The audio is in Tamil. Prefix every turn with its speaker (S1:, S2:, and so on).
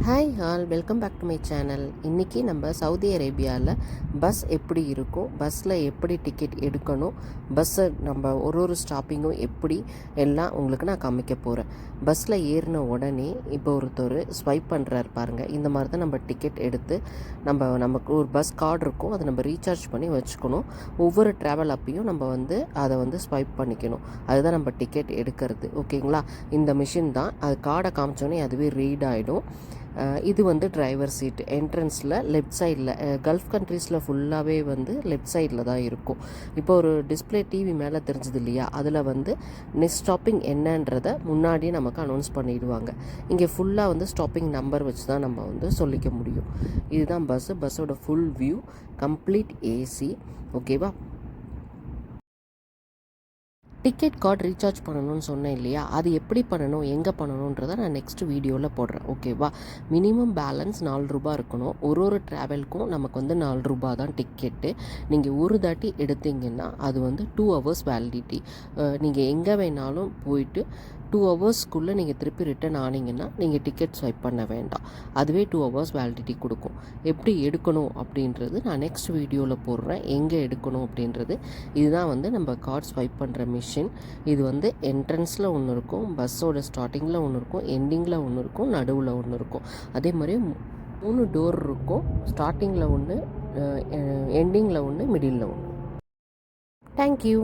S1: Hi all, welcome back to my channel. இன்றைக்கி நம்ம சவுதி அரேபியாவில் பஸ் எப்படி இருக்கும், பஸ்ஸில் எப்படி டிக்கெட் எடுக்கணும், பஸ்ஸை நம்ம ஒரு ஸ்டாப்பிங்கும் எப்படி எல்லாம் உங்களுக்கு நான் காமிக்க போகிறேன். பஸ்ஸில் ஏறின உடனே இப்போ ஒருத்தர் ஸ்வைப் பண்ணுறாரு பாருங்கள். இந்த மாதிரி தான் நம்ம டிக்கெட் எடுத்து நமக்கு ஒரு பஸ் கார்டு இருக்கும், அதை நம்ம ரீசார்ஜ் பண்ணி வச்சுக்கணும். ஒவ்வொரு ட்ராவல் அப்பையும் நம்ம அதை ஸ்வைப் பண்ணிக்கணும். அதுதான் நம்ம டிக்கெட் எடுக்கிறது. ஓகேங்களா? இந்த மிஷின் தான். அது கார்டை காமிச்சோன்னே அதுவே ரீட் ஆகிடும். இது டிரைவர் சீட் என்ட்ரன்ஸில் லெஃப்ட் சைடில், கல்ஃப் கண்ட்ரீஸில் ஃபுல்லாகவே லெஃப்ட் சைடில் தான் இருக்கும். இப்போ ஒரு டிஸ்பிளே டிவி மேலே தெரிஞ்சது இல்லையா, அதில் நெக்ஸ்ட் ஸ்டாப்பிங் என்னன்றதை முன்னாடியே நமக்கு அனௌன்ஸ் பண்ணிடுவாங்க. இங்கே ஃபுல்லாக ஸ்டாப்பிங் நம்பர் வச்சு தான் நம்ம சொல்லிக்க முடியும். இதுதான் பஸ்ஸோட ஃபுல் வியூ, கம்ப்ளீட் ஏசி. ஓகேவா? டிக்கெட் கார்டு ரீசார்ஜ் பண்ணணும்னு சொன்னேன் இல்லையா, அது எப்படி பண்ணணும், எங்கே பண்ணணுன்றதை நான் நெக்ஸ்ட் வீடியோவில் போடுறேன். ஓகேவா? மினிமம் பேலன்ஸ் 4 ரூபா இருக்கணும். ஒரு ட்ராவலுக்கும் நமக்கு 4 ரூபா தான் டிக்கெட்டு. நீங்கள் ஒரு தாட்டி எடுத்தீங்கன்னா அது 2 ஹவர்ஸ் வேலிடிட்டி. நீங்கள் எங்கே வேணாலும் போயிட்டு 2 ஹவர்ஸ்க்குள்ளே நீங்கள் திருப்பி ரிட்டன் ஆனீங்கன்னா நீங்கள் டிக்கெட் ஸ்வைப் பண்ண வேண்டாம். அதுவே 2 ஹவர்ஸ் வேலிடிட்டி கொடுக்கும். எப்படி எடுக்கணும் அப்படின்றது நான் நெக்ஸ்ட் வீடியோவில் போடுறேன், எங்கே எடுக்கணும் அப்படின்றது. இதுதான் நம்ம கார்டு ஸ்வைப் பண்ணுற மிஷின். இது என்ட்ரன்ஸில் ஒன்று இருக்கும், பஸ்ஸோட ஸ்டார்டிங்கில் ஒன்று இருக்கும், எண்டிங்கில் ஒன்று இருக்கும், நடுவில் ஒன்று இருக்கும். அதே மாதிரி 3 டோர் இருக்கும். ஸ்டார்டிங்கில் ஒன்று, எண்டிங்கில் ஒன்று, மிடில் ஒன்று. தேங்க்யூ.